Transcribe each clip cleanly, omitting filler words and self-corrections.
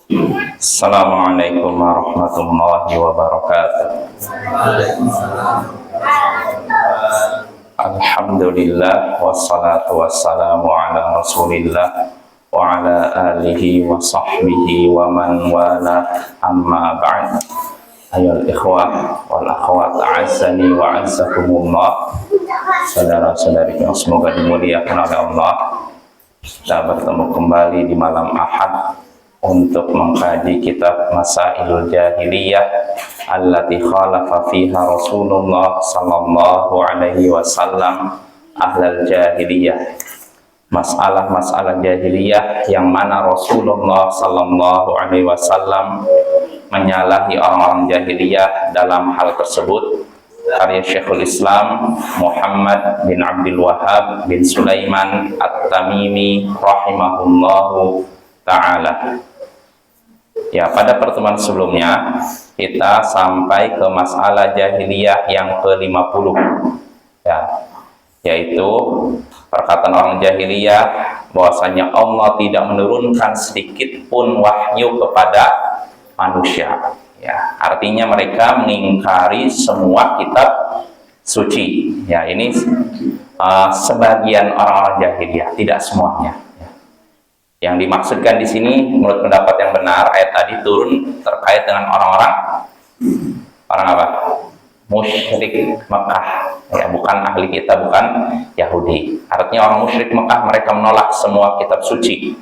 Assalamualaikum warahmatullahi wabarakatuh. Alhamdulillah wassalatu wassalamu ala Rasulillah wa ala alihi wa sahbihi wa man wala, amma ba'd. Ayyuhal ikhwah wal akhwat, a'azzani wa a'azzakumullah. Saudara-saudari yang semoga dimuliakan oleh Allah, kita bertemu kembali di malam Ahad untuk mengkaji kitab Masailul Jahiliyah allati khalafa fiha Rasulullah sallallahu alaihi wasallam ahlal jahiliyah. Masalah-masalah jahiliyah yang mana Rasulullah sallallahu alaihi wasallam menyalahi orang-orang jahiliyah dalam hal tersebut. Karya Syekhul Islam Muhammad bin Abdul Wahhab bin Sulaiman At-Tamimi rahimahullahu ta'ala. Ya, pada pertemuan sebelumnya kita sampai ke masalah jahiliyah yang ke-50, ya, yaitu perkataan orang jahiliyah bahwasanya Allah tidak menurunkan sedikit pun wahyu kepada manusia. Ya, artinya mereka mengingkari semua kitab suci. Ya, ini sebagian orang-orang jahiliyah, tidak semuanya. Yang dimaksudkan di sini menurut pendapat yang benar, ayat tadi turun terkait dengan orang apa? Musyrik Mekah. Ya, bukan ahli kitab, bukan Yahudi. Artinya orang musyrik Mekah, mereka menolak semua kitab suci.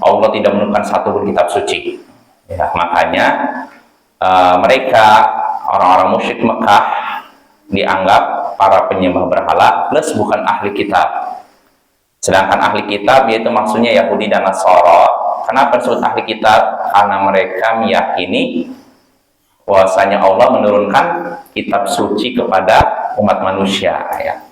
Allah tidak menurunkan satu pun kitab suci. Ya, makanya mereka orang-orang musyrik Mekah dianggap para penyembah berhala plus bukan ahli kitab. Sedangkan ahli kitab yaitu maksudnya Yahudi dan Nasara. Kenapa disebut ahli kitab? Karena mereka meyakini bahwasanya Allah menurunkan kitab suci kepada umat manusia. Ya.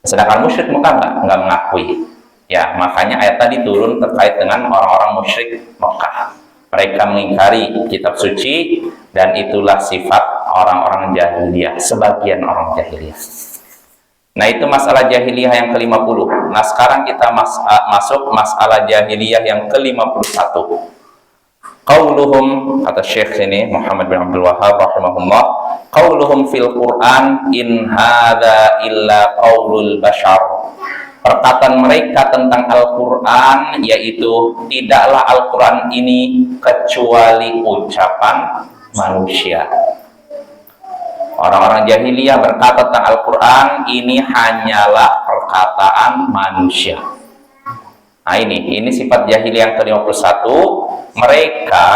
Sedangkan musyrik Mekah nggak mengakui. Ya, makanya ayat tadi turun terkait dengan orang-orang musyrik Mekah. Mereka mengingkari kitab suci dan itulah sifat orang-orang jahiliyah, sebagian orang jahiliyah. Nah, itu masalah jahiliyah yang ke-50. Nah, sekarang kita masuk masalah jahiliyah yang ke-51. Qauluhum, kata Syekh ini Muhammad bin Abdul Wahhab rahimahullah, qauluhum fil Qur'an in hadza illa qaulul bashar. Perkataan mereka tentang Al-Quran yaitu tidaklah Al-Quran ini kecuali ucapan manusia. Orang-orang jahiliyah berkata tentang Al-Quran ini hanyalah perkataan manusia. Nah, ini sifat jahiliyah yang ke-51. Mereka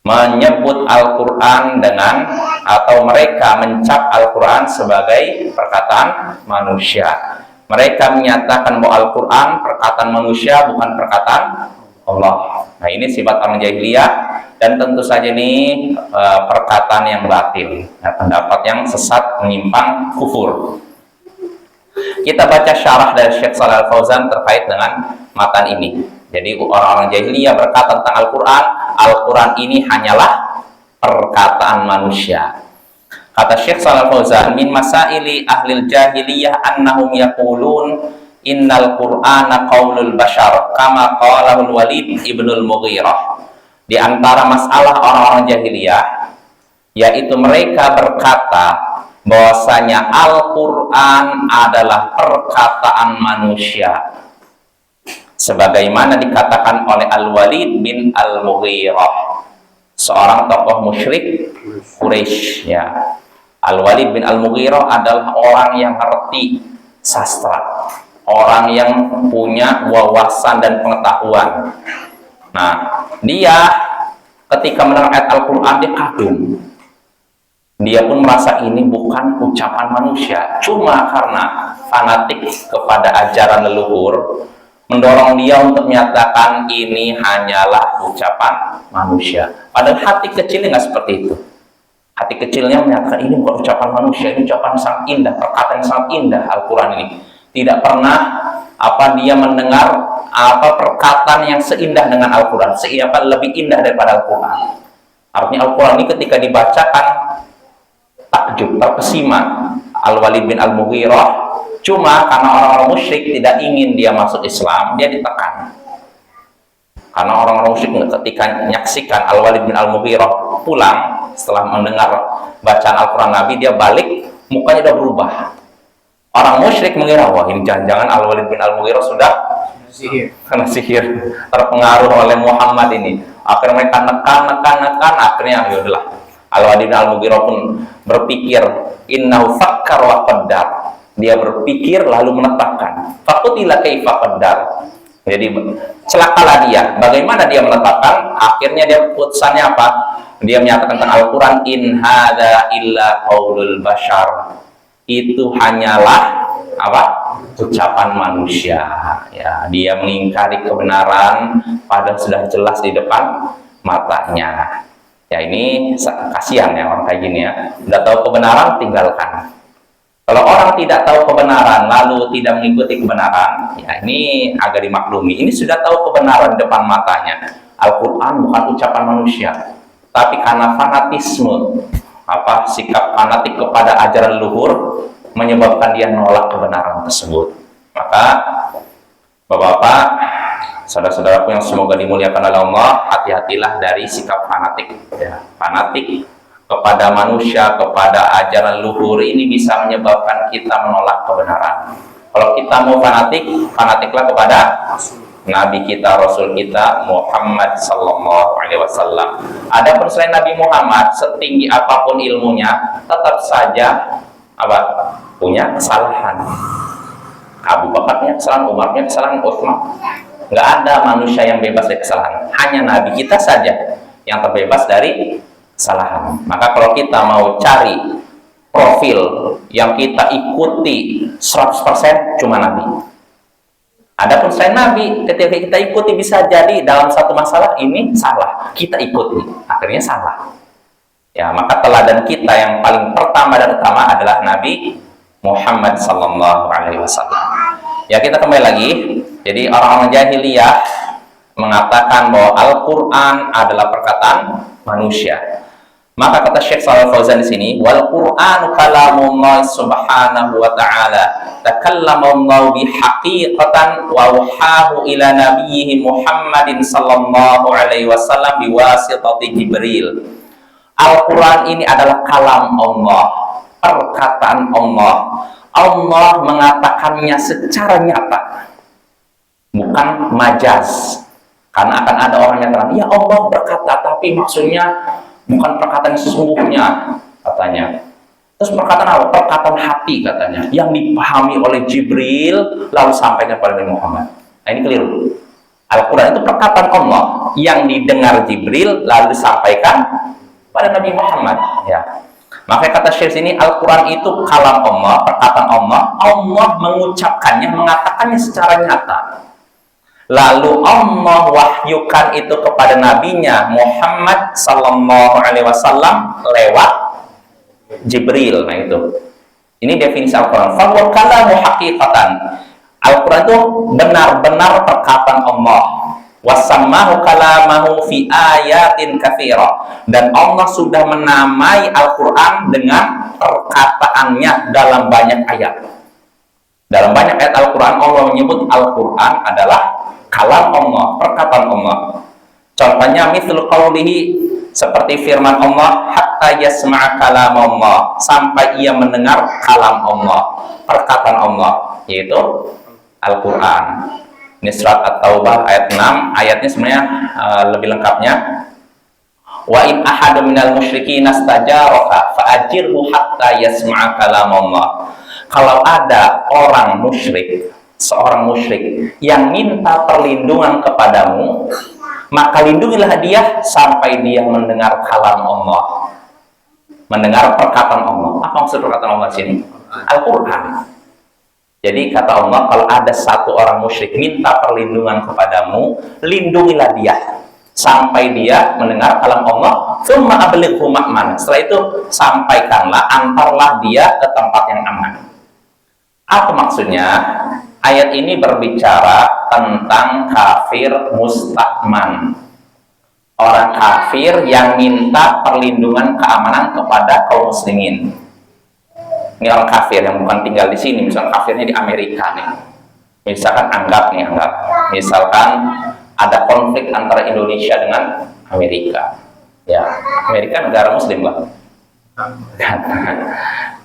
menyebut Al-Quran dengan, atau mereka mencap Al-Quran sebagai perkataan manusia. Mereka menyatakan bahwa Al-Quran perkataan manusia, bukan perkataan Allah. Nah, ini sifat orang jahiliyah, dan tentu saja ini perkataan yang batil, pendapat yang sesat, menyimpang, kufur. Kita baca syarah dari Syekh Shalih Al-Fauzan terkait dengan matan ini. Jadi orang-orang jahiliyah berkata tentang Al-Quran, Al-Quran ini hanyalah perkataan manusia. Kata Syekh Shalih Al-Fauzan, min masaili ahlil jahiliyah annahum yaqulun innal Qur'ana qaulul bashar kama qalahul Walid ibnul Mughirah. Di antara masalah orang-orang jahiliyah yaitu mereka berkata bahwasanya Al-Qur'an adalah perkataan manusia, sebagaimana dikatakan oleh Al-Walid bin Al-Mughirah, seorang tokoh musyrik Quraisy. Ya, Al-Walid bin Al-Mughirah adalah orang yang ngerti sastra, orang yang punya wawasan dan pengetahuan. Nah, dia ketika mendengar ayat Al-Quran dia kagum. Dia pun merasa ini bukan ucapan manusia. Cuma karena fanatik kepada ajaran leluhur mendorong dia untuk menyatakan ini hanyalah ucapan manusia. Padahal hati kecilnya nggak seperti itu. Hati kecilnya menyatakan ini bukan ucapan manusia, ini ucapan sangat indah, perkataan yang sangat indah Al-Quran ini. Tidak pernah dia mendengar perkataan yang seindah dengan Al-Quran, lebih indah daripada Al-Quran. Artinya Al-Quran ini ketika dibacakan takjub, terkesima Al-Walid bin Al-Mughirah. Cuma karena orang-orang musyrik tidak ingin dia masuk Islam, dia ditekan. Karena orang-orang musyrik ketika menyaksikan Al-Walid bin Al-Mughirah pulang setelah mendengar bacaan Al-Quran Nabi, dia balik, mukanya udah berubah. Orang musyrik mengira, wah ini jangan-jangan Al-Walid bin Al-Mughirah sudah kena sihir, terpengaruh oleh Muhammad ini. Akhirnya mereka nekan, akhirnya yaudahlah. Al-Walid bin Al-Mughirah pun berpikir, innahu fakkar wa qaddar. Dia berpikir lalu menetapkan. Faqutila kaifa qaddar. Jadi celakalah dia. Bagaimana dia menetapkan? Akhirnya dia putusannya apa? Dia menyatakan tentang Al-Quran, in hadza illa qaulul bashar. Itu hanyalah apa? Ucapan manusia. Ya, dia mengingkari kebenaran padahal sudah jelas di depan matanya. Ya, ini kasihan ya orang kayak gini ya. Udah tahu kebenaran, tinggalkan. Kalau orang tidak tahu kebenaran lalu tidak mengikuti kebenaran, ya ini agak dimaklumi. Ini sudah tahu kebenaran di depan matanya. Al-Quran bukan ucapan manusia, tapi karena fanatisme, sikap fanatik kepada ajaran luhur menyebabkan dia nolak kebenaran tersebut. Maka Bapak-bapak, saudara-saudaraku yang semoga dimuliakan oleh Allah, hati-hatilah dari sikap fanatik. Ya, fanatik kepada manusia, kepada ajaran luhur ini bisa menyebabkan kita menolak kebenaran. Kalau kita mau fanatik, fanatiklah kepada Nabi kita, Rasul kita, Muhammad Sallallahu Alaihi Wasallam. Adapun selain Nabi Muhammad, setinggi apapun ilmunya, tetap saja punya kesalahan. Abu Bakar punya kesalahan, Umar punya kesalahan, Utsman. Nggak ada manusia yang bebas dari kesalahan. Hanya Nabi kita saja yang terbebas dari kesalahan. Maka kalau kita mau cari profil yang kita ikuti 100% cuma Nabi. Adapun selain Nabi, ketika kita ikuti bisa jadi dalam satu masalah ini salah, kita ikuti, akhirnya salah. Ya, maka teladan kita yang paling pertama dan utama adalah Nabi Muhammad Sallallahu Alaihi Wasallam. Ya, kita kembali lagi. Jadi orang-orang jahiliyah mengatakan bahwa Al-Quran adalah perkataan manusia. Maka kata Syekh Shalal Fauzan di sini, wal Qur'anu kalamullah subhanahu wa ta'ala takallamallahu bihaqiqatan wa wahahu ila nabiyhi Muhammadin sallallahu alaihi wasallam biwasitati Jibril. Al-Quran ini adalah kalam Allah, perkataan Allah. Allah mengatakannya secara nyata, bukan majaz. Karena akan ada orang yang bilang, ya Allah berkata, tapi maksudnya bukan perkataan sesungguhnya, katanya. Terus perkataan apa? Perkataan hati, katanya, yang dipahami oleh Jibril lalu sampaikan kepada Nabi Muhammad. Nah, ini keliru. Al-Quran itu perkataan Allah yang didengar Jibril lalu disampaikan pada Nabi Muhammad. Ya. Maka kata Syekh ini, Al-Quran itu kalam Allah, perkataan Allah. Allah mengucapkannya, mengatakannya secara nyata. Lalu Allah wahyukan itu kepada nabinya Muhammad Sallallahu Alaihi Wasallam lewat Jibril. Nah itu. Ini definisi Al-Quran. Fahuwa kalamu haqiqatan. Al-Quran itu benar-benar perkataan Allah. Wasammahu kalamahu fi ayatin katsirah. Dan Allah sudah menamai Al-Quran dengan perkataannya dalam banyak ayat. Dalam banyak ayat Al-Quran, Allah menyebut Al-Quran adalah kalam Allah, perkataan Allah. Contohnya mithlu qawlihi, seperti firman Allah, hatta yasma'a kalam Allah, sampai ia mendengar kalam Allah, perkataan Allah, yaitu Al-Quran. Ini surat At-Taubah ayat 6. Ayatnya sebenarnya lebih lengkapnya, wa in ahadu minal musyrikin astajaraka fa'ajirhu hatta yasma'a kalam Allah. Kalau ada orang musyrik, seorang musyrik yang minta perlindungan kepadamu, maka lindungilah dia sampai dia mendengar kalam Allah, mendengar perkataan Allah. Apa maksud perkataan Allah di sini? Al-Quran. Jadi kata Allah, kalau ada satu orang musyrik minta perlindungan kepadamu, lindungilah dia sampai dia mendengar kalam Allah. Tsumma ablighu ma'man. Setelah itu sampaikanlah, antarlah dia ke tempat yang aman. Apa maksudnya? Ayat ini berbicara tentang kafir mustakman, orang kafir yang minta perlindungan keamanan kepada kaum muslimin. Ini orang kafir yang bukan tinggal di sini, misalkan kafirnya di Amerika nih. Misalkan anggap, misalkan ada konflik antara Indonesia dengan Amerika. Ya, Amerika negara Muslim, Pak.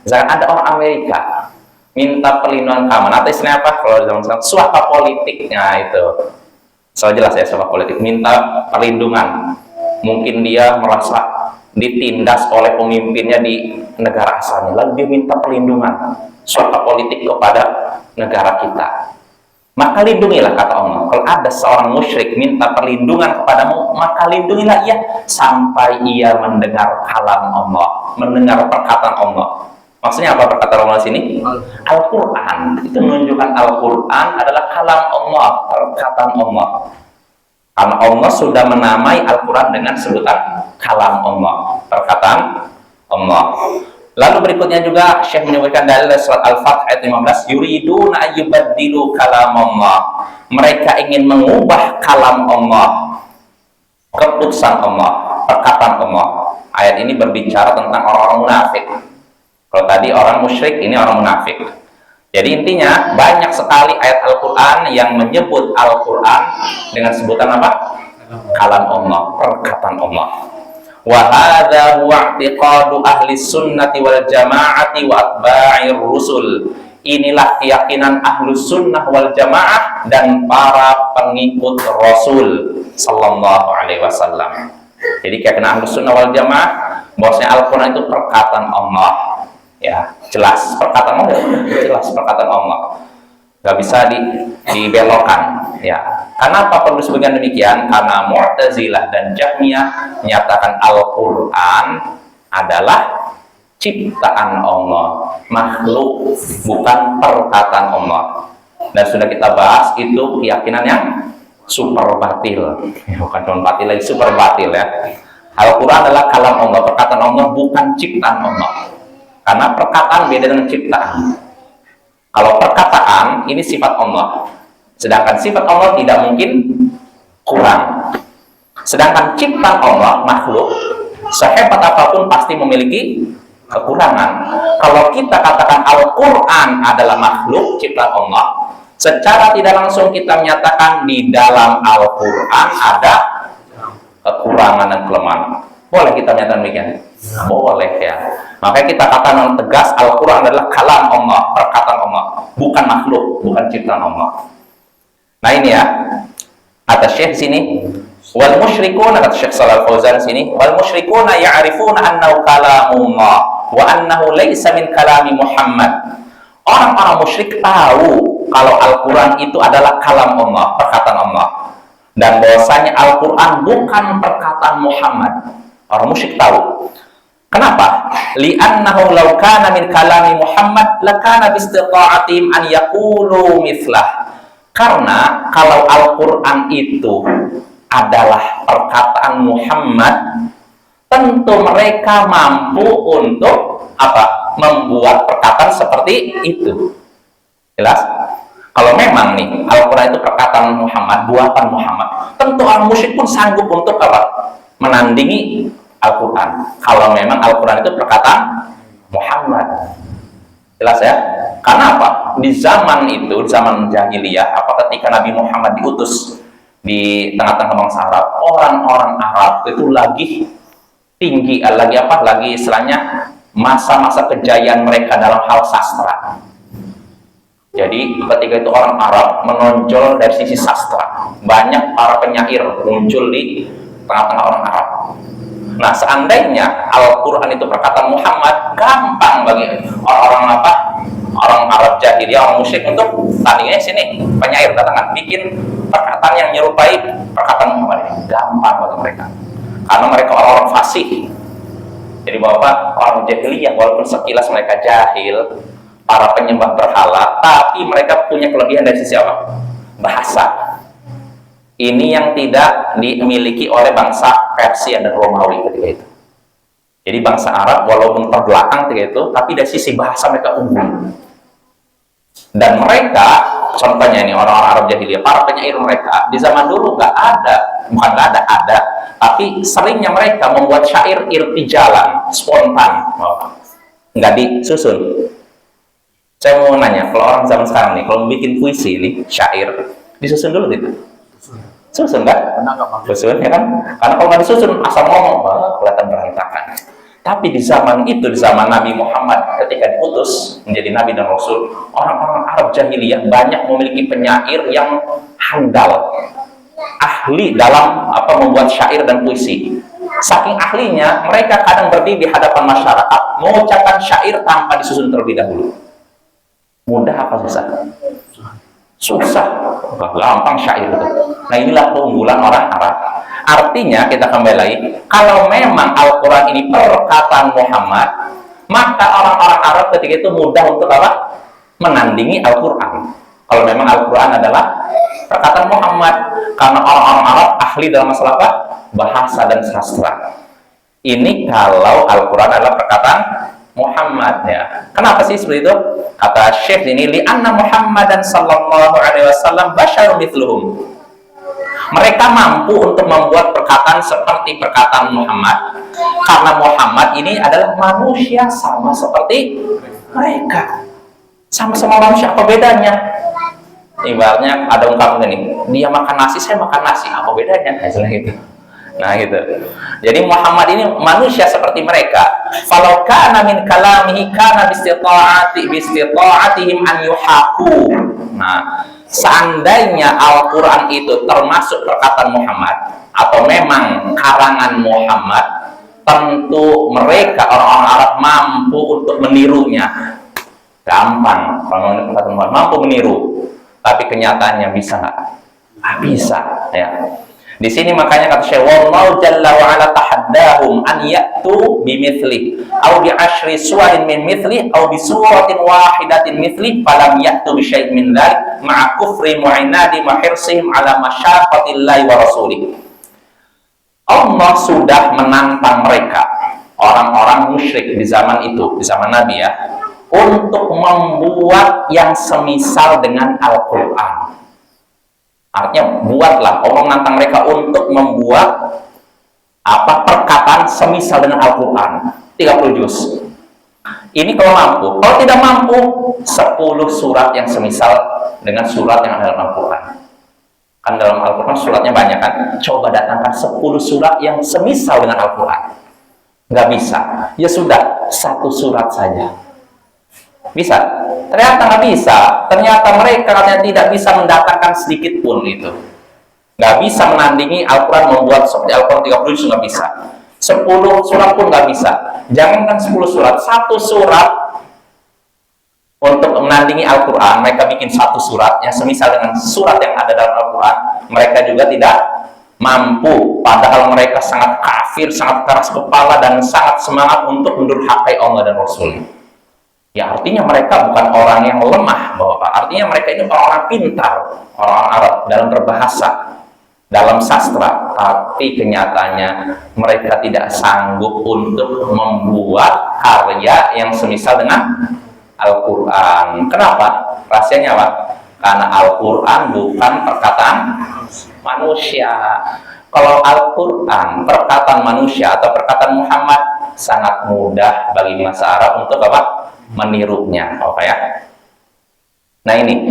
Misalkan ada orang Amerika minta perlindungan keamanan, atau istilahnya apa kalau zaman sekarang, suaka politiknya itu. So jelas ya, suaka politik, minta perlindungan. Mungkin dia merasa ditindas oleh pemimpinnya di negara asalnya, lalu dia minta perlindungan, suaka politik kepada negara kita. Maka lindungilah, kata Allah. Kalau ada seorang musyrik minta perlindungan kepadamu, maka lindungilah ia sampai ia mendengar kalam Allah, mendengar perkataan Allah. Maksudnya apa perkataan Allah sini? Al-Quran. Itu menunjukkan Al-Quran adalah kalam Allah, perkataan Allah. Karena Allah sudah menamai Al-Quran dengan sebutan kalam Allah, perkataan Allah. Lalu berikutnya juga Syekh menyebutkan dalil surat Al-Fath ayat 15, yuriduna ayyubaddilu kalam Allah. Mereka ingin mengubah kalam Allah, keputusan Allah, perkataan Allah. Ayat ini berbicara tentang orang-orang munafik. Kalau tadi orang musyrik, ini orang munafik. Jadi intinya banyak sekali ayat Al-Quran yang menyebut Al-Quran dengan sebutan apa? Kalam Allah, perkataan Allah. Wa hadza huwa i'tiqadu ahli sunnati wal jamaati wa atba'ir rusul. Inilah keyakinan ahlus sunnah wal jamaah dan para pengikut Rasul sallallahu alaihi wasallam. Jadi keyakinan ahlus sunnah wal jamaah bahwasanya Al-Quran itu perkataan Allah. Ya, jelas perkataan Allah, jelas perkataan Allah, nggak bisa dibelokkan. Ya, kenapa perlu sebutkan demikian? Karena Mu'tazilah dan Jahmiyah menyatakan Al-Quran adalah ciptaan Allah, makhluk, bukan perkataan Allah. Dan sudah kita bahas itu keyakinan yang super batil, bukan cuma batil lagi, super batil ya. Al-Quran adalah kalam Allah, perkataan Allah, bukan ciptaan Allah. Karena perkataan beda dengan ciptaan. Kalau perkataan ini sifat Allah, sedangkan sifat Allah tidak mungkin kurang. Sedangkan ciptaan Allah, makhluk, sehebat apapun pasti memiliki kekurangan. Kalau kita katakan Al-Quran adalah makhluk ciptaan Allah, secara tidak langsung kita menyatakan di dalam Al-Quran ada kekurangan dan kelemahan. Boleh kita menyatakan demikian? Boleh ya. Makanya kita katakan tegas Al-Quran adalah kalam Allah, perkataan Allah, bukan makhluk, bukan ciptaan Allah. Nah ini ya, kata Syekh sini, wal musyrikuna, kata Syekh Shalal Fauzan sini, wal musyrikuna ya'rifuna annahu kalamullah wa annahu laysa min kalami Muhammad. Orang-orang musyrik tahu kalau Al-Quran itu adalah kalam Allah, perkataan Allah, dan bahwasanya Al-Quran bukan perkataan Muhammad. Orang musyrik tahu. Kenapa? Li'annahu law kana min kalami Muhammad lakana biistiqa'atihim an yaqulu mithlah. Karena kalau Al-Quran itu adalah perkataan Muhammad, tentu mereka mampu untuk apa? Membuat perkataan seperti itu. Jelas? Kalau memang nih Al-Quran itu perkataan Muhammad, buatan Muhammad, tentu orang musyrik pun sanggup untuk apa? Menandingi Al-Quran. Kalau memang Al-Quran itu perkataan Muhammad. Jelas ya? Karena apa? Di zaman itu, di zaman jahiliyah, apa ketika Nabi Muhammad diutus di tengah-tengah bangsa Arab, orang-orang Arab itu lagi tinggi, lagi apa? Lagi istilahnya masa-masa kejayaan mereka dalam hal sastra. Jadi ketika itu orang Arab menonjol dari sisi sastra. Banyak para penyair muncul di tengah-tengah orang Arab. Nah, seandainya Al-Quran itu perkataan Muhammad, gampang bagi orang-orang apa? Orang Arab jahiliyah, orang musyrik untuk tandingnya sini, penyair datangkan, bikin perkataan yang menyerupai perkataan Muhammad ini. Gampang bagi mereka. Karena mereka orang-orang fasih. Jadi bapak orang jahiliyah, walaupun sekilas mereka jahil, para penyembah berhala, tapi mereka punya kelebihan dari sisi apa? Bahasa. Ini yang tidak dimiliki oleh bangsa Persia dan Romawi ketika itu. Jadi bangsa Arab walaupun terbelakang ketika itu, tapi dari sisi bahasa mereka unggul. Dan mereka, contohnya ini orang-orang Arab jahiliyah, para penyair mereka di zaman dulu nggak ada, bukan nggak ada, tapi seringnya mereka membuat syair irtijalan, spontan, nggak disusun. Saya mau nanya, kalau orang zaman sekarang nih, kalau bikin puisi ini, syair, disusun dulu gitu. Susun kan? Susun ya kan? Karena kalau nggak disusun asal ngomong, kelihatan berantakan. Tapi di zaman itu, di zaman Nabi Muhammad ketika diutus menjadi Nabi dan Rasul, orang-orang Arab jahiliyah banyak memiliki penyair yang handal, ahli dalam membuat syair dan puisi. Saking ahlinya, mereka kadang berdiri di hadapan masyarakat mengucapkan syair tanpa disusun terlebih dahulu. Mudah apa susah? Susah, gampang syair itu. Nah, inilah keunggulan orang Arab. Artinya, kita kembali lagi, kalau memang Al-Quran ini perkataan Muhammad, maka orang-orang Arab ketika itu mudah untuk apa? Menandingi Al-Quran. Kalau memang Al-Quran adalah perkataan Muhammad, karena orang-orang Arab ahli dalam masalah apa? Bahasa dan sastra. Ini kalau Al-Quran adalah perkataan Muhammad, ya. Kenapa sih seperti itu? Kata Syekh ini, li'anna Muhammadan sallallahu alaihi wasallam basyarun mithluhum. Mereka mampu untuk membuat perkataan seperti perkataan Muhammad karena Muhammad ini adalah manusia sama seperti mereka. Sama-sama manusia, apa bedanya? Ibaratnya ada ungkapan ini, dia makan nasi, saya makan nasi, apa bedanya? Nah, gitu. Nah, gitu. Jadi Muhammad ini manusia seperti mereka. Falau kana min kalamihi kana bistita'atihim an yuhaku. Nah, seandainya Al-Quran itu termasuk perkataan Muhammad atau memang karangan Muhammad, tentu mereka orang-orang Arab mampu untuk menirunya. Gampang, kalau mampu meniru. Tapi kenyataannya bisa nggak? Nggak bisa, ya. Di sini makanya kata Syekh, wallahu jalla wa ala tahaddahum an ya'tu bimithli aw bi ashri suwarin min mithli aw bi suratin wahidatin mithli falam ya'tu bi syai'in min dzalik ma'a kufri mu'inadi wa hirsihim ala masyaqqatillahi wa rasulih. Allah sudah menantang mereka, orang-orang musyrik di zaman itu, di zaman Nabi, ya, untuk membuat yang semisal dengan Al-Quran. Artinya, buatlah, Allah menantang mereka untuk membuat perkataan semisal dengan Al-Quran 30 juz. Ini kalau mampu. Kalau tidak mampu, 10 surat yang semisal dengan surat yang ada dalam Al-Quran. Kan dalam Al-Quran suratnya banyak kan? Coba datangkan 10 surat yang semisal dengan Al-Quran. Nggak bisa. Ya sudah, 1 surat saja. Bisa? Ternyata nggak bisa. Ternyata mereka katanya tidak bisa mendatangkan sedikit pun itu. Nggak bisa menandingi Al-Quran, membuat seperti Al-Quran 30 juz, nggak bisa. 10 surat pun nggak bisa. Jangankan 10 surat, 1 surat untuk menandingi Al-Quran, mereka bikin 1 surat yang semisal dengan surat yang ada dalam Al-Quran, mereka juga tidak mampu. Padahal mereka sangat kafir, sangat keras kepala, dan sangat semangat untuk mendurhakai Allah dan Rasul. Ya, artinya mereka bukan orang yang lemah, Bapak. Artinya mereka ini orang-orang pintar, orang Arab dalam berbahasa, dalam sastra. Tapi kenyataannya mereka tidak sanggup untuk membuat karya yang semisal dengan Al-Quran. Kenapa? Rahasianya apa? Karena Al-Quran bukan perkataan manusia. Kalau Al-Quran perkataan manusia atau perkataan Muhammad, sangat mudah bagi bangsa Arab untuk apa? Menirunya, ya. Nah, ini.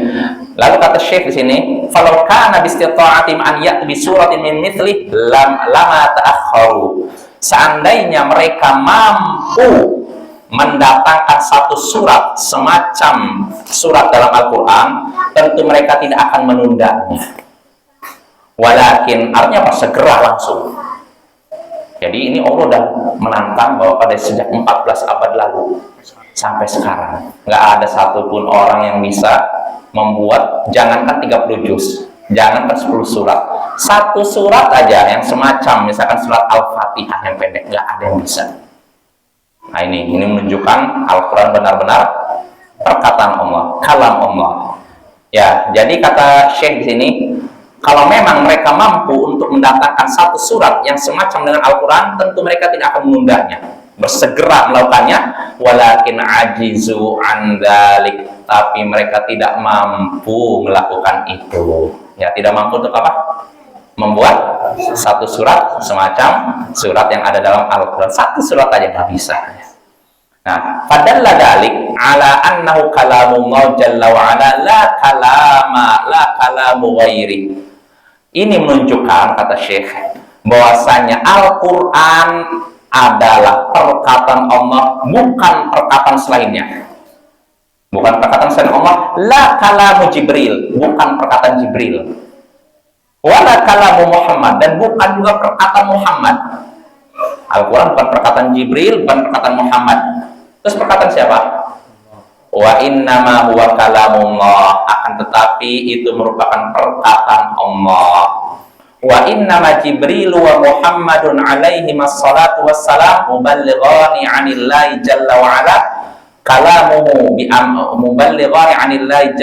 Lalu kata Syekh di sini, "Falau kana bi istita'atim an ya'ti bi suratin min mithli lama ta'akhkharu." Seandainya mereka mampu mendatangkan 1 surat semacam surat dalam Al-Quran, tentu mereka tidak akan menundanya. Walakin, artinya apa? Segera langsung. Jadi ini Allah sudah menantang bahwa pada sejak 14 abad lalu sampai sekarang nggak ada satupun orang yang bisa membuat, jangankan 30 juz, jangankan 10 surat, 1 surat aja yang semacam misalkan surat Al-Fatihah yang pendek, nggak ada yang bisa. Nah, ini menunjukkan Al-Quran benar-benar perkataan Allah, kalam Allah. Ya, jadi kata Syekh di sini, kalau memang mereka mampu untuk mendatangkan 1 surat yang semacam dengan Al-Quran, tentu mereka tidak akan menundanya, bersegera melakukannya. Walakin ajizu an dzalik, tapi mereka tidak mampu melakukan itu. Ya, tidak mampu untuk apa? Membuat 1 surat semacam surat yang ada dalam Al-Quran. 1 surat aja nggak bisa. Nah, fadalla dzalik ala annahu kalamullah jalla wa ala la kalamu ghairi. Ini menunjukkan, kata Syekh, bahwasanya Al-Quran adalah perkataan Allah, bukan perkataan selainnya. Bukan perkataan selain Allah. La kalamu Jibril, bukan perkataan Jibril. Wala kalamu Muhammad, dan bukan juga perkataan Muhammad. Al-Quran bukan perkataan Jibril, bukan perkataan Muhammad. Terus perkataan siapa? Wa innama huwa kalamullah, akan tetapi itu merupakan perkataan Allah. Wa innama Jibril wa Muhammadun alaihi wassalatu wassalam muballighani 'anillahi jalla wa ala kalamuhu bi muballighani 'anillahi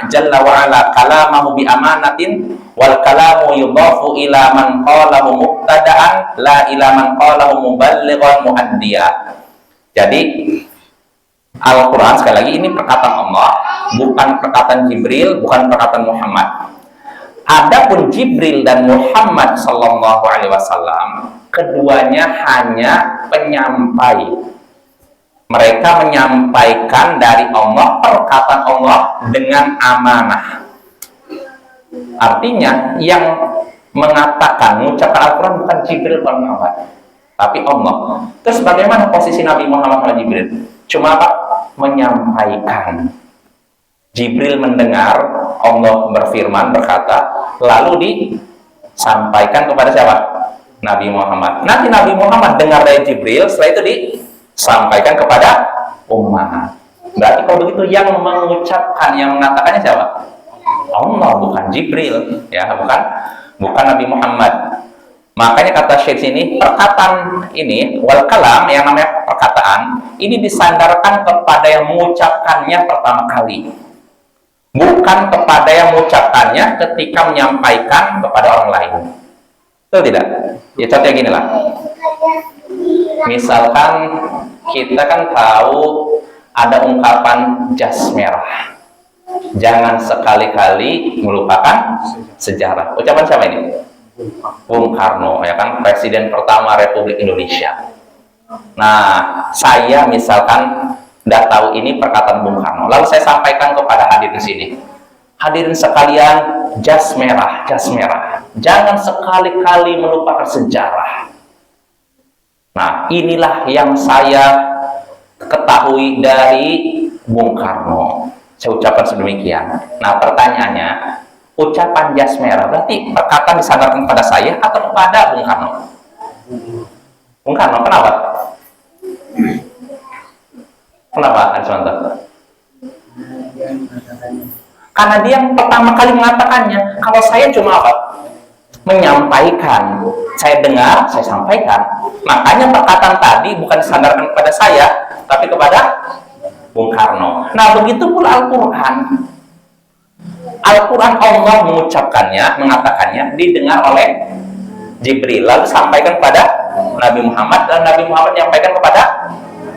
jalla wa ala kalamahu bi amanatin wal kalamu yudhafu ila man qalahu mubtada'an la ila man qalahu muballighan muaddiya. Jadi Al-Quran sekali lagi ini perkataan Allah, bukan perkataan Jibril, bukan perkataan Muhammad. Adapun Jibril dan Muhammad Sallallahu Alaihi Wasallam, keduanya hanya penyampai. Mereka menyampaikan dari Allah, perkataan Allah dengan amanah. Artinya yang mengatakan, mengucapkan Al-Quran bukan Jibril, bukan Muhammad, tapi Allah. Terus bagaimana posisi Nabi Muhammad sama Jibril? Cuma apa? Menyampaikan. Jibril mendengar Allah berfirman, berkata, lalu disampaikan kepada siapa? Nabi Muhammad. Nanti Nabi Muhammad dengar dari Jibril, setelah itu disampaikan kepada umat. Berarti kalau begitu yang mengucapkan, yang mengatakannya siapa? Allah, bukan Jibril, ya, bukan Nabi Muhammad. Makanya kata Syekh sini, perkataan ini, wal kalam, yang namanya perkataan, ini disandarkan kepada yang mengucapkannya pertama kali. Bukan kepada yang mengucapkannya ketika menyampaikan kepada orang lain. Betul tidak? Ya contohnya gini lah. Misalkan kita kan tahu ada ungkapan jas merah. Jangan sekali-kali melupakan sejarah. Ucapan siapa ini? Bung Karno, ya kan, Presiden pertama Republik Indonesia. Nah, saya misalkan tidak tahu ini perkataan Bung Karno, lalu saya sampaikan kepada hadirin sini. Hadirin sekalian, jas merah, jas merah. Jangan sekali-kali melupakan sejarah. Nah, inilah yang saya ketahui dari Bung Karno. Saya ucapkan sedemikian. Nah, pertanyaannya, ucapan jas merah berarti perkataan disandarkan kepada saya atau kepada Bung Karno? Bung Karno, kenapa? Kenapa, Ariswanto? Karena dia yang pertama kali mengatakannya. Kalau saya cuma apa? Menyampaikan. Saya dengar, saya sampaikan. Makanya perkataan tadi bukan disandarkan kepada saya, tapi kepada Bung Karno. Nah, begitu pula Al-Quran. Al-Quran Allah mengucapkannya, mengatakannya, didengar oleh Jibril, lalu sampaikan kepada Nabi Muhammad, dan Nabi Muhammad menyampaikan kepada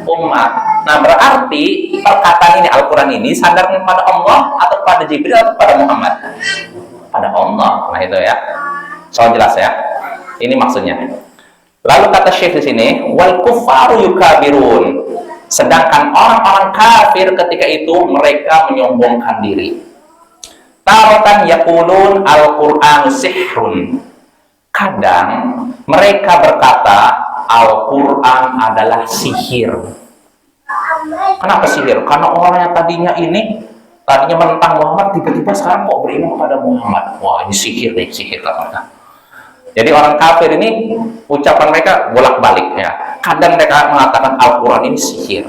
umat. Nah, berarti perkataan ini, Al-Quran ini, sandarkan kepada Allah, atau kepada Jibril, atau kepada Muhammad? Pada Allah. Nah, itu ya. Soal jelas ya. Ini maksudnya. Lalu kata Syekh di sini, wal kuffaru yukabirun. Sedangkan orang-orang kafir ketika itu mereka menyombongkan diri. Taratan yaqulun al-Qur'anu sihrun. Kadang mereka berkata Al-Quran adalah sihir. Kenapa sihir? Karena orang yang tadinya menentang Muhammad, tiba-tiba sekarang kok beriman kepada Muhammad. Wah, ini sihir nih, sihir kata. Jadi orang kafir ini ucapan mereka bolak-balik ya. Kadang mereka mengatakan Al-Quran ini sihir.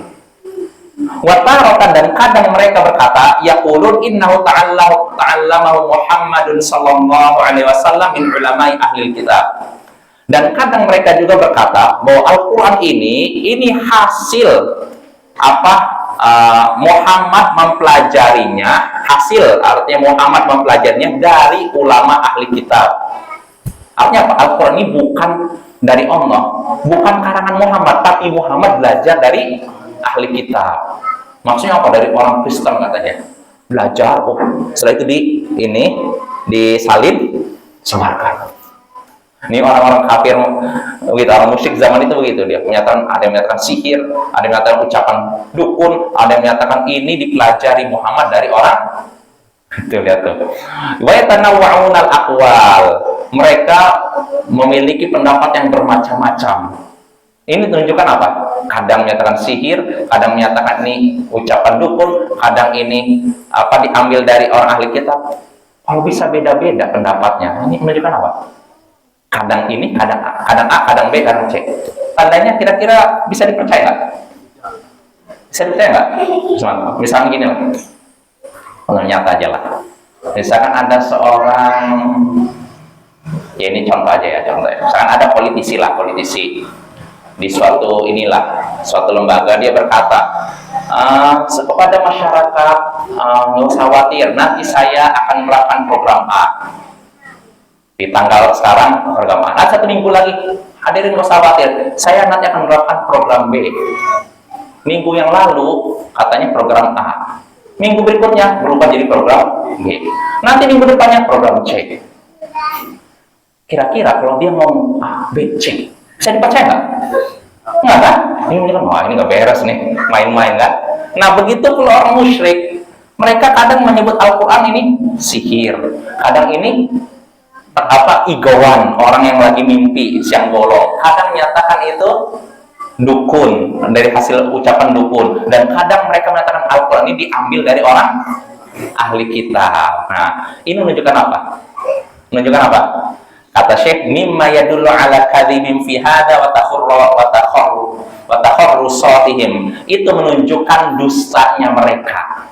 Wataratan, dan kadang mereka berkata yaqulun innahu ta'allamahu Muhammadun sallallahu alaihi wasallam min ulama'i ahli kitab. Dan kadang mereka juga berkata bahwa Al-Quran ini hasil Muhammad mempelajarinya, hasil artinya Muhammad mempelajarinya dari ulama ahli kitab. Artinya apa? Al-Quran ini bukan dari Allah, bukan karangan Muhammad, tapi Muhammad belajar dari ahli kitab. Maksudnya apa? Dari orang Kristen katanya. Belajar, setelah itu disalib, sebarkan. Ini orang-orang kafir, begitu, orang musyrik zaman itu begitu, dia menyatakan, ada yang menyatakan sihir, ada yang menyatakan ucapan dukun, ada yang menyatakan ini dipelajari Muhammad dari orang Tuh lihat tuh. Wa yatanawwa'unal aqwal. Mereka memiliki pendapat yang bermacam-macam. Ini menunjukkan apa? Kadang menyatakan sihir, kadang menyatakan ini ucapan dukun, kadang ini apa diambil dari orang ahli kitab. Kalau bisa beda-beda pendapatnya, ini menunjukkan apa? Kadang ini, kadang A, kadang B, kadang C. Tandanya kira-kira bisa dipercaya nggak? Bisa dipercaya nggak? Misalnya gini lah, nyata aja lah. Misalkan ada seorang, ya ini contoh aja ya, contoh ya. Misalkan ada politisi di suatu suatu lembaga, dia berkata kepada masyarakat, nggak usah khawatir, nanti saya akan melakukan program A di tanggal sekarang, program A. Nah, 1 minggu lagi, hadirin nggak usah khawatir, saya nanti akan melakukan program B. Minggu yang lalu katanya program A, minggu berikutnya berubah jadi program B, nanti minggu depannya program C. Kira-kira kalau dia ngomong A, B, C, bisa dipercaya nggak? Nggak kan? Ini kan, wah ini nggak beres nih, main-main kan? Nah begitu pula orang musyrik, mereka kadang menyebut Al-Quran ini sihir, kadang ini igauan orang yang lagi mimpi siang bolong, kadang menyatakan itu dukun, dari hasil ucapan dukun, dan kadang mereka menyatakan Al-Quran ini diambil dari orang ahli kitab. Nah ini menunjukkan apa? Menunjukkan apa? Kata Syekh, mimma yadullu ala kadzibin fi hadza wa takharrusatihim. Itu menunjukkan dustanya mereka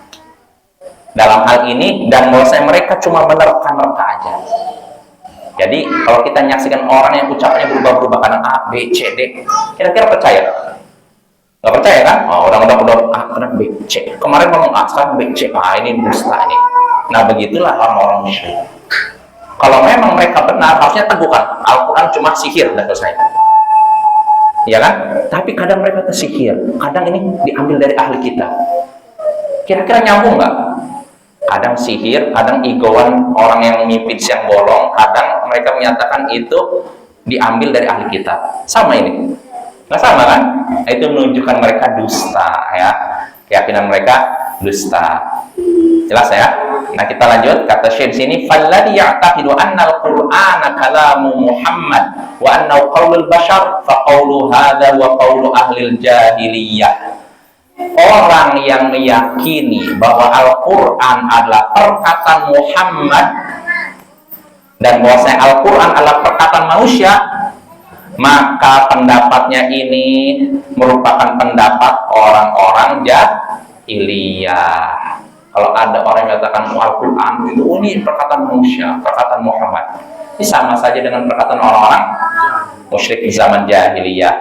dalam hal ini, dan bahwasanya mereka cuma menerka-nerka aja. Jadi kalau kita menyaksikan orang yang ucapannya berubah-ubah, kadang A, B, C, D, kira-kira percaya? Nggak percaya kan? Oh, udah A, kadang B, C. Kemarin ngomong A, sekarang B, C. Ah, ini dusta ini. Nah, begitulah orang-orang musyrik. Kalau memang mereka benar, harusnya teguhkan Al-Quran cuma sihir, dan selesai. Ya kan? Tapi kadang mereka tersihir, kadang ini diambil dari ahli kita. Kira-kira nyambung nggak? Kadang sihir, kadang igauan orang yang mimpi siang bolong, kadang mereka menyatakan itu diambil dari ahli kita. Sama ini? Nggak sama kan? Itu menunjukkan mereka dusta, ya. Keyakinan mereka dusta. Jelas ya? Nah kita lanjut, kata Syekh sini, falladhi ya'taqidu anna al-Qur'ana kalamu Muhammad wa annahu qaulul bashar fa qaulu hadza wa qaulu ahli jahiliyah. Orang yang meyakini bahwa Al-Quran adalah perkataan Muhammad dan bahwasanya Al-Quran adalah perkataan manusia, maka pendapatnya ini merupakan pendapat orang-orang jahiliyah. Kalau ada orang yang mengatakan Al-Quran itu ini perkataan manusia, perkataan Muhammad, ini sama saja dengan perkataan orang-orang musyrik di zaman jahiliyah.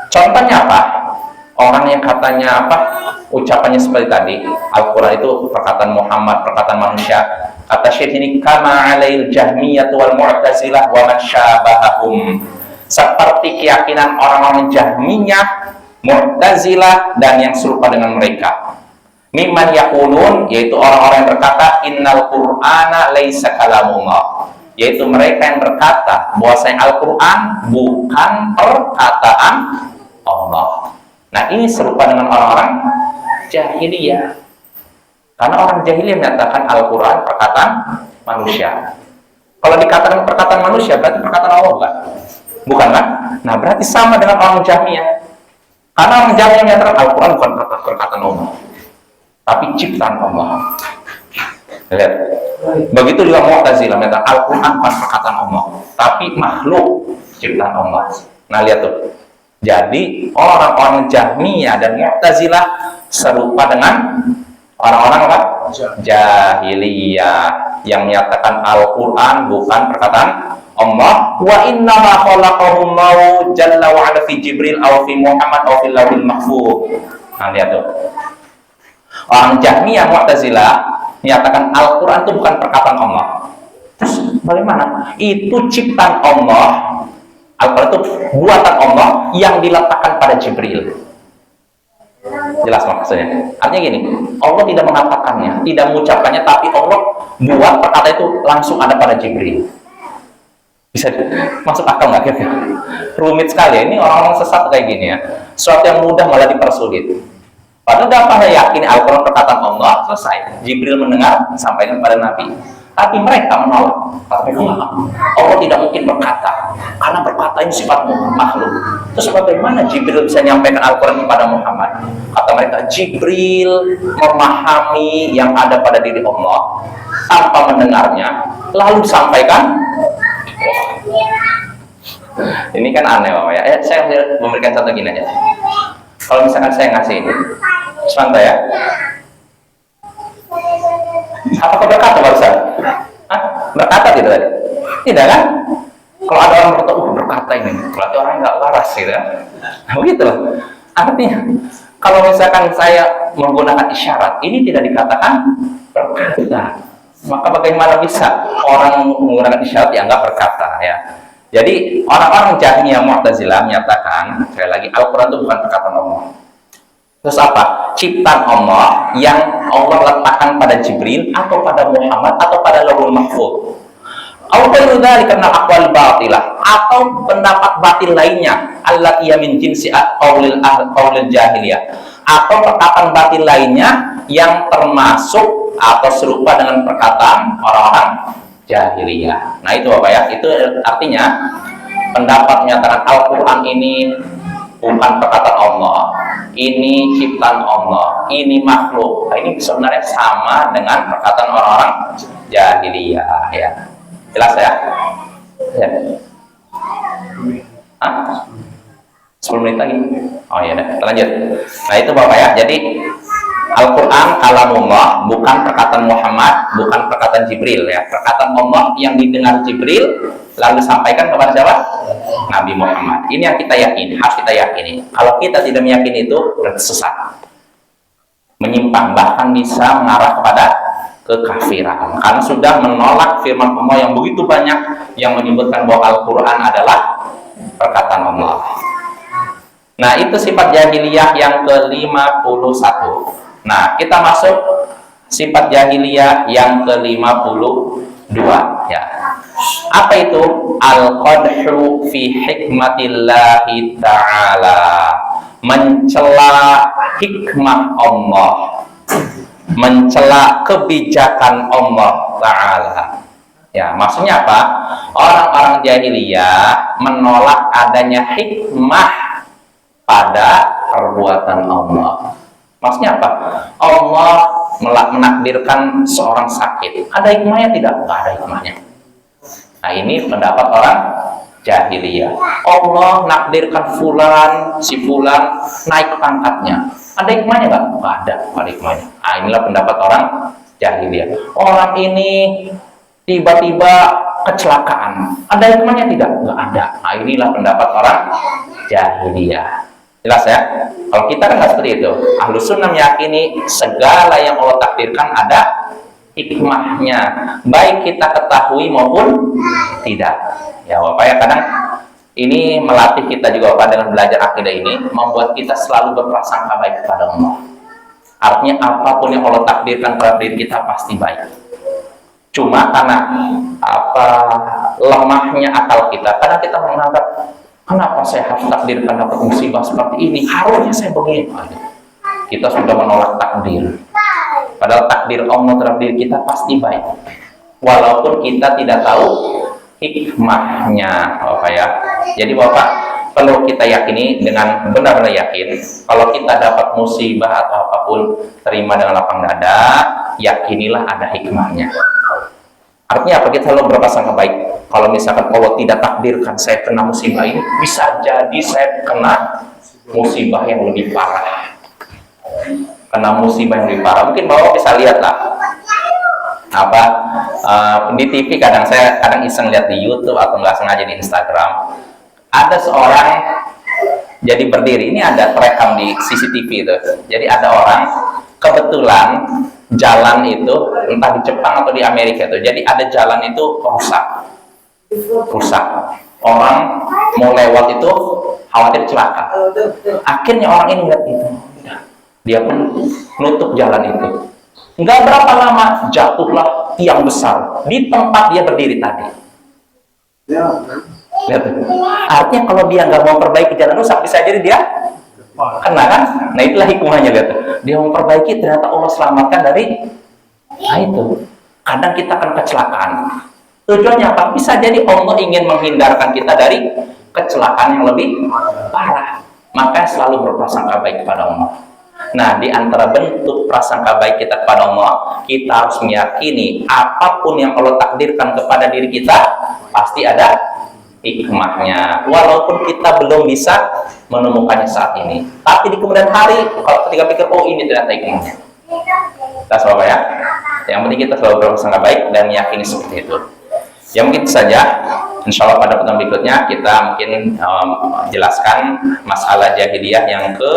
Contohnya apa? Orang yang katanya ucapannya seperti tadi, Al-Quran itu perkataan Muhammad, perkataan manusia. Kata Syekh ini, kama alail jahmiyah wal mu'tazilah wa man syabahahum. Seperti keyakinan orang-orang Jahmiyah, Mu'tazilah, dan yang serupa dengan mereka. Mimman yaqulun, yaitu orang-orang yang berkata innal qur'ana laisa kalamullah, yaitu mereka yang berkata bahwasanya Al-Qur'an bukan perkataan Allah. Nah, ini serupa dengan orang-orang jahiliyah. Karena orang jahiliyah menyatakan Al-Qur'an perkataan manusia. Kalau dikatakan perkataan manusia berarti perkataan Allah bukan? Bukan kan? Nah, berarti sama dengan orang Jahmiyah. Karena orang Jahmiyah menyatakan Al-Qur'an bukan perkataan Allah, tapi ciptaan Allah. Lihat. Begitu juga Mu'tazilah menyatakan Al-Quran bukan perkataan Allah, tapi makhluk ciptaan Allah. Nah lihat tuh. Jadi orang-orang Jahmiyah dan Mu'tazilah serupa dengan orang-orang apa? Jahiliyah yang menyatakan Al-Quran bukan perkataan Allah. Wa inna ma khalaqahullahu jalla wa ala fi Jibril aw fi Muhammad aw fi Lauhil Mahfuz. Nah lihat tuh. Orang Jahmiyah Mu'tazilah menyatakan Al-Quran itu bukan perkataan Allah. Terus bagaimana? Itu ciptaan Allah. Al-Quran itu buatan Allah yang diletakkan pada Jibril. Jelas maksudnya? Artinya gini, Allah tidak mengatakannya, tidak mengucapkannya, tapi Allah buat perkataan itu langsung ada pada Jibril. Bisa masuk akal nggak kira-kira? Rumit sekali ya. Ini orang-orang sesat kayak gini ya. Sesuatu yang mudah malah dipersulit. Padahal udah pada yakin Al-Quran perkataan Allah, selesai. Jibril mendengar, sampaikan kepada Nabi. Tapi mereka menolak. Kata mereka, Allah tidak mungkin berkata, karena berkata ini sifat makhluk. Terus bagaimana Jibril bisa menyampaikan Al-Quran kepada Muhammad? Kata mereka, Jibril memahami yang ada pada diri Allah tanpa mendengarnya, lalu disampaikan. Ini kan aneh Bapak ya. Saya memberikan contoh gini aja. Kalau misalkan saya ngasih ini, sebentar ya. Apakah berkata barusan? Berkata tidak tadi? Tidak kan? Kalau ada orang berkata ini, berarti orang nggak waras gitu kan? Begitu loh. Artinya, kalau misalkan saya menggunakan isyarat, ini tidak dikatakan berkata. Maka bagaimana bisa orang menggunakan isyarat dianggap berkata ya? Jadi orang-orang Jahmiyah Mu'tazilah menyatakan, sekali lagi, Al-Quran itu bukan perkataan Allah. Terus apa? Ciptaan Allah yang Allah letakkan pada Jibril atau pada Muhammad atau pada Lauhul Mahfuz. Al-Quran karena aqwal batilah atau pendapat batil lainnya, allati min jinsi qaulil jahiliyah, atau perkataan batil lainnya yang termasuk atau serupa dengan perkataan orang-orang jahiliyah. Nah itu Bapak ya, itu artinya pendapat menyatakan Al-Quran ini bukan perkataan Allah, ini ciptaan Allah, ini makhluk. Nah, ini sebenarnya sama dengan perkataan orang-orang jahiliyah ya. Jelas ya? Ya. Hah? 10 menit lagi? Oh iya, kita lanjut. Nah itu Bapak ya, jadi Al-Quran kalamullah, bukan perkataan Muhammad, bukan perkataan Jibril ya. Perkataan Allah yang didengar Jibril lalu sampaikan kepada siapa? Nabi Muhammad. Ini yang kita yakini, harus kita yakini. Kalau kita tidak meyakini itu, berarti sesat, menyimpang, bahkan bisa mengarah kepada kekafiran. Karena sudah menolak firman Allah yang begitu banyak yang menyebutkan bahwa Al-Quran adalah perkataan Allah. Nah itu sifat jahiliyah yang ke-51. Nah, kita masuk sifat jahiliyah yang ke-52 ya. Apa itu? Al-qadhu fi hikmatillahi ta'ala. Mencela hikmah Allah, mencela kebijakan Allah Ta'ala. Ya, maksudnya apa? Orang-orang jahiliyah menolak adanya hikmah pada perbuatan Allah. Maksudnya apa? Allah menakdirkan seorang sakit. Ada hikmahnya tidak? Tidak ada hikmahnya. Nah ini pendapat orang jahiliyah. Allah nakdirkan fulan, si fulan naik pangkatnya. Ada hikmahnya nggak? Nggak ada hikmahnya. Nah inilah pendapat orang jahiliyah. Orang ini tiba-tiba kecelakaan. Ada hikmahnya tidak? Nggak ada. Nah inilah pendapat orang jahiliyah. Jelas ya? Kalau kita kan nggak seperti itu. Ahlus sunnah meyakini segala yang Allah takdirkan ada hikmahnya, baik kita ketahui maupun tidak. Ya Bapak ya, kadang ini melatih kita juga Bapak dengan belajar akidah ini, membuat kita selalu berprasangka baik kepada Allah. Artinya apapun yang Allah takdirkan pada diri kita pasti baik. Cuma karena lemahnya akal kita, kadang kita menganggap, kenapa saya harus takdirkan dapat musibah seperti ini? Harusnya saya begini. Kita sudah menolak takdir. Padahal takdir Allah terhadap diri kita pasti baik. Walaupun kita tidak tahu hikmahnya, Bapak ya. Jadi Bapak perlu kita yakini dengan benar-benar yakin. Kalau kita dapat musibah atau apapun, terima dengan lapang dada. Yakinilah ada hikmahnya. Artinya apa? Kita selalu berprasangka baik. Kalau misalkan Allah tidak takdirkan saya kena musibah ini, bisa jadi saya kena musibah yang lebih parah. Kena musibah yang lebih parah. Mungkin Bapak bisa lihat lah di TV, saya kadang iseng lihat di YouTube atau nggak sengaja di Instagram. Ada seorang jadi berdiri. Ini ada terekam di CCTV itu. Jadi ada orang kebetulan jalan itu entah di Jepang atau di Amerika itu. Jadi ada jalan itu rusak. Orang mau lewat itu khawatir celaka. Akhirnya orang ini lihat itu, dia pun nutup jalan itu. Nggak berapa lama jatuhlah tiang besar di tempat dia berdiri tadi. Lihat. Artinya kalau dia nggak mau perbaiki jalan rusak, bisa jadi dia Kena kan? Nah itulah hikmahnya, lihat. Dia memperbaiki, ternyata Allah selamatkan dari itu. Kadang kita akan kecelakaan. Tujuannya apa? Bisa jadi Allah ingin menghindarkan kita dari kecelakaan yang lebih parah. Maka selalu berprasangka baik kepada Allah. Nah, di antara bentuk prasangka baik kita kepada Allah, kita harus meyakini apapun yang Allah takdirkan kepada diri kita, pasti ada hikmahnya. Walaupun kita belum bisa menemukannya saat ini. Tapi di kemudian hari, kalau ketika pikir, oh ini ternyata hikmahnya. Kita selalu ya. Yang penting kita selalu berprasangka baik dan meyakini seperti itu. Ya mungkin itu saja. Insya Allah pada pertemuan berikutnya kita mungkin jelaskan masalah jahiliyah yang ke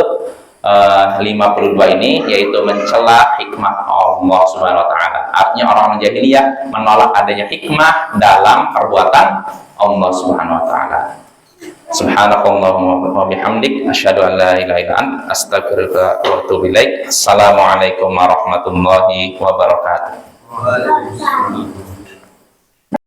52 ini, yaitu mencela hikmah Allah Subhanahu wa taala. Artinya orang-orang jahiliyah menolak adanya hikmah dalam perbuatan Allah Subhanahu wa taala. Subhanakallahumma wa bihamdik asyhadu an la ilaha illa anta astaghfiruka wa atubu ilaik. Assalamualaikum warahmatullahi wabarakatuh.